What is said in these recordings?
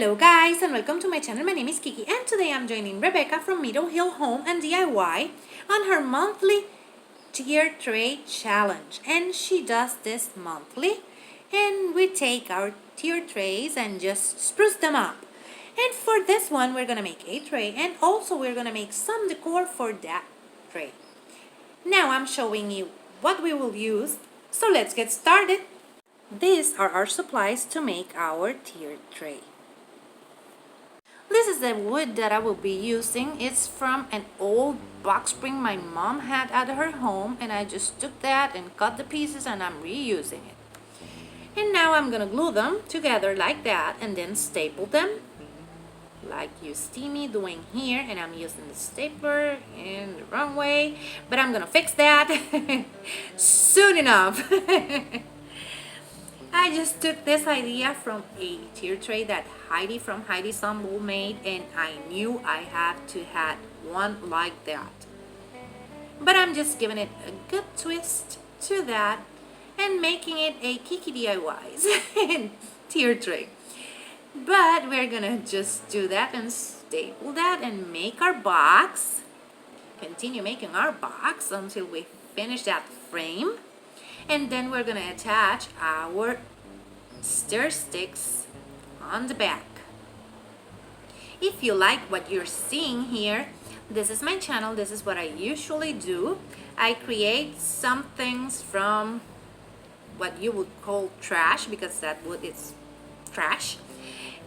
Hello guys and welcome to my channel. My name is Kiki and today I'm joining Rebecca from Meadowhill Home and DIY on her monthly tier tray challenge. And she does this monthly, and we take our tier trays and just spruce them up. And for this one we're gonna make a tray, and also we're gonna make some decor for that tray. Now I'm showing you what we will use, so let's get started. These are our supplies to make our tier tray. This is the wood that I will be using. It's from an old box spring my mom had at her home, and I just took that and cut the pieces and I'm reusing it. And now I'm gonna glue them together like that and then staple them like you see me doing here. And I'm using the stapler in the wrong way, but I'm gonna fix that soon enough. I just took this idea from a tier tray that Heidi from Heidi's Ensemble made, and I knew I had to have one like that. But I'm just giving it a good twist to that and making it a Kiki DIYs tier tray. But we're gonna just do that and staple that and make our box. Continue making our box until we finish that frame. And then we're gonna attach our stir sticks on the back. If you like what you're seeing here, this is my channel. This is what I usually do. I create some things from what you would call trash, because that wood is trash.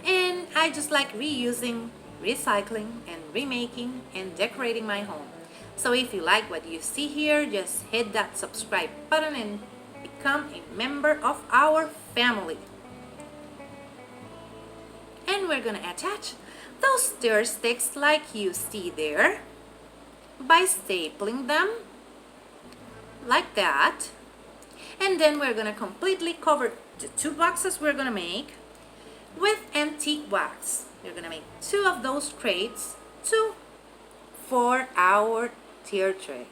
And I just like reusing, recycling, and remaking and decorating my home. So if you like what you see here, just hit that subscribe button and become a member of our family. And we're gonna attach those stir sticks like you see there by stapling them like that. And then we're gonna completely cover the two boxes we're gonna make with antique wax. We're gonna make 2 of those crates, 2 for our tier tray.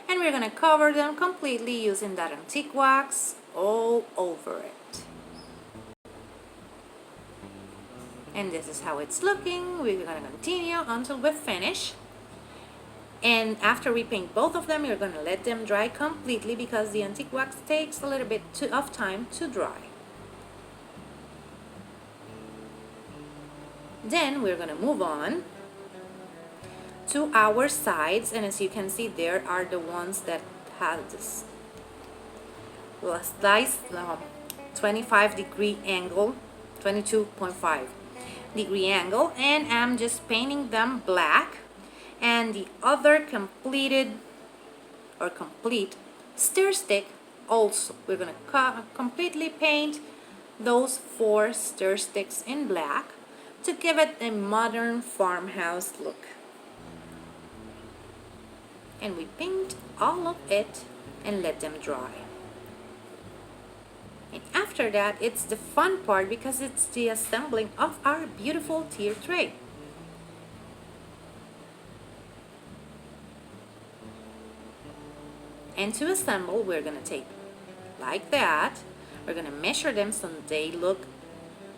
And we're gonna cover them completely using that antique wax all over it. And this is how it's looking. We're gonna continue until we finish. And after we paint both of them, you're gonna let them dry completely, because the antique wax takes a little bit of time to dry. Then we're gonna move on to our sides, and as you can see, there are the ones that have this slice 25-degree angle, 22.5 degree angle, and I'm just painting them black. And the other complete stir stick also, we're gonna completely paint those 4 stir sticks in black to give it a modern farmhouse look. And we paint all of it and let them dry. And after that, it's the fun part, because it's the assembling of our beautiful tier tray. And to assemble, we're gonna take like that. We're gonna measure them so they look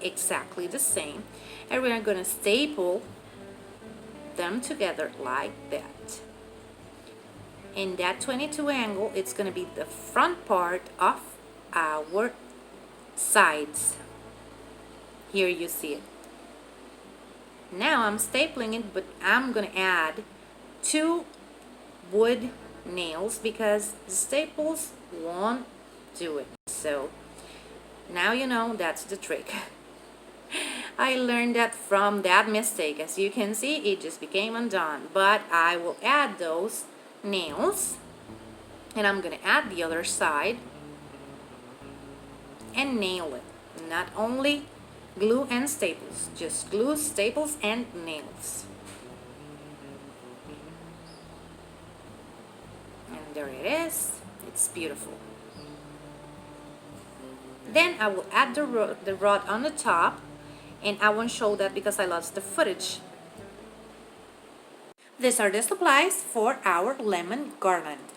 exactly the same, and we're gonna staple them together like that. In that 22 angle, it's going to be the front part of our sides. Here you see it. Now I'm stapling it, but I'm going to add 2 wood nails because the staples won't do it. So now you know that's the trick. I learned that from that mistake. As you can see, it just became undone, but I will add those nails, and I'm gonna add the other side and nail it. Not only glue and staples, just glue, staples, and nails. And there it is. It's beautiful. Then I will add the rod on the top, and I won't show that because I lost the footage. These are the supplies for our lemon garland.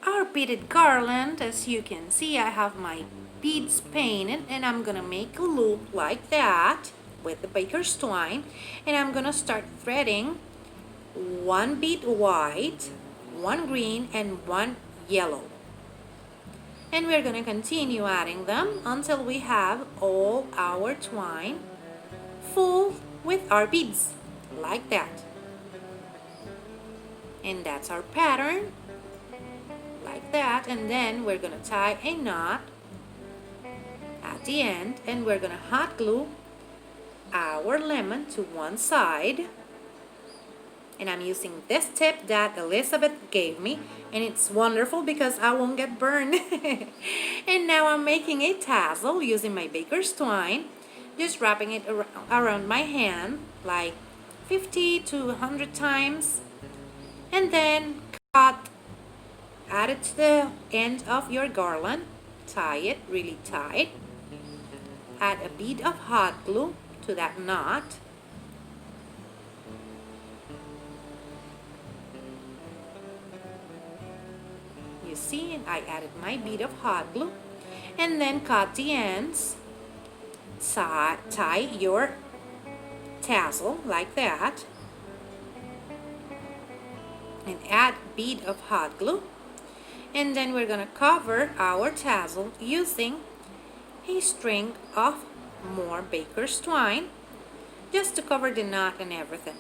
Our beaded garland, as you can see, I have my beads painted, and I'm gonna make a loop like that with the baker's twine, and I'm gonna start threading one bead white, one green, and one yellow. And we're gonna continue adding them until we have all our twine full with our beads, like that. And that's our pattern, like that. And then we're gonna tie a knot at the end, and we're gonna hot glue our lemon to one side. And I'm using this tip that Elizabeth gave me, and it's wonderful because I won't get burned. And now I'm making a tassel using my baker's twine, just wrapping it around my hand like 50 to 100 times, and then add it to the end of your garland, tie it really tight, add a bead of hot glue to that knot, you see, I added my bead of hot glue, and then cut the ends, tie your tassel like that, and add bead of hot glue, and then we're gonna cover our tassel using a string of more baker's twine just to cover the knot and everything.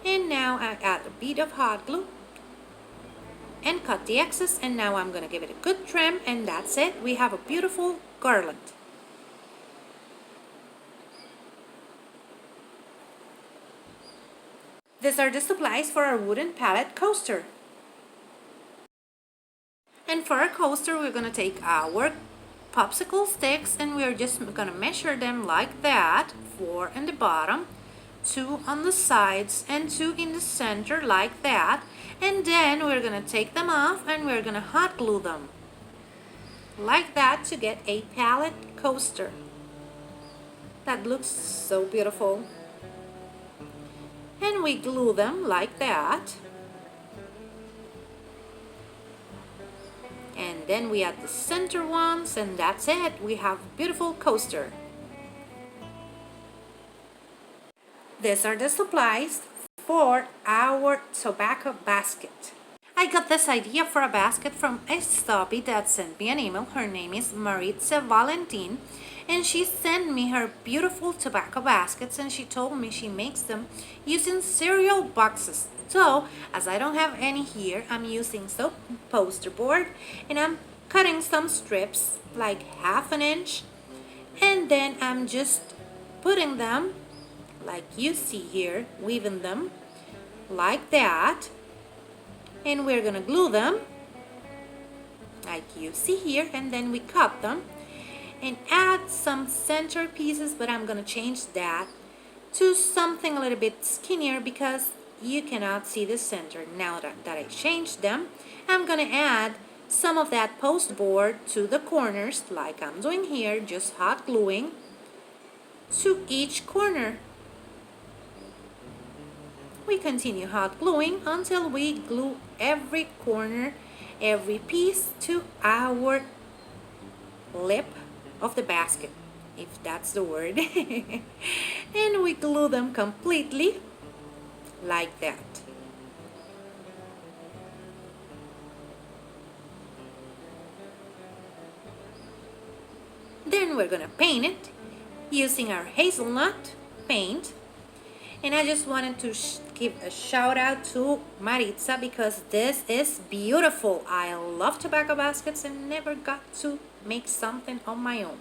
And now I add a bead of hot glue and cut the excess, and now I'm gonna give it a good trim, and that's it. We have a beautiful garland. These are the supplies for our wooden pallet coaster. And for our coaster, we're gonna take our popsicle sticks, and we're just gonna measure them like that, 4 in the bottom, 2 on the sides, and 2 in the center like that. And then we're gonna take them off, and we're gonna hot glue them like that to get a pallet coaster. That looks so beautiful. And we glue them like that. And then we add the center ones, and that's it. We have a beautiful coaster. These are the supplies for our tobacco basket. I got this idea for a basket from a stubby that sent me an email. Her name is Maritza Valentin, and she sent me her beautiful tobacco baskets, and she told me she makes them using cereal boxes. So, as I don't have any here, I'm using some poster board, and I'm cutting some strips like 1/2 inch, and then I'm just putting them like you see here, weaving them like that, and we're gonna glue them like you see here, and then we cut them and add some center pieces, but I'm gonna change that to something a little bit skinnier because you cannot see the center. Now that I changed them, I'm gonna add some of that post board to the corners like I'm doing here, just hot gluing to each corner. We continue hot gluing until we glue every corner, every piece to our lip of the basket, if that's the word. And we glue them completely like that. Then we're gonna paint it using our hazelnut paint. And I just wanted to give a shout out to Maritza because this is beautiful. I love tobacco baskets and never got to make something on my own.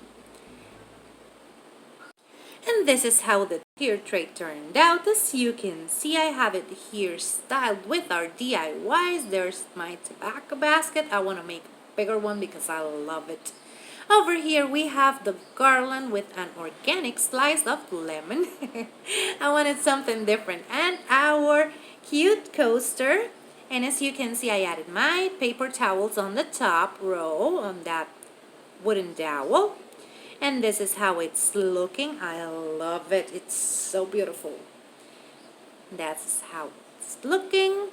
And this is how the here tray turned out. As you can see, I have it here styled with our DIYs. There's my tobacco basket. I want to make a bigger one because I love it. Over here we have the garland with an organic slice of lemon. I wanted something different. And our cute coaster. And as you can see, I added my paper towels on the top row on that wooden dowel. And this is how it's looking. I love it. It's so beautiful. That's how it's looking.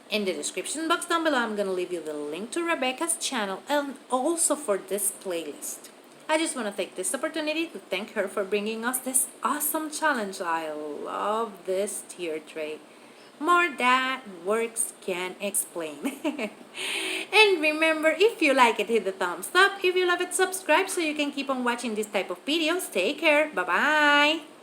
In the description box down below, I'm going to leave you the link to Rebecca's channel and also for this playlist. I just want to take this opportunity to thank her for bringing us this awesome challenge. I love this tier tray. More than words can explain. And remember, if you like it, hit the thumbs up. If you love it, subscribe so you can keep on watching this type of videos. Take care. Bye-bye.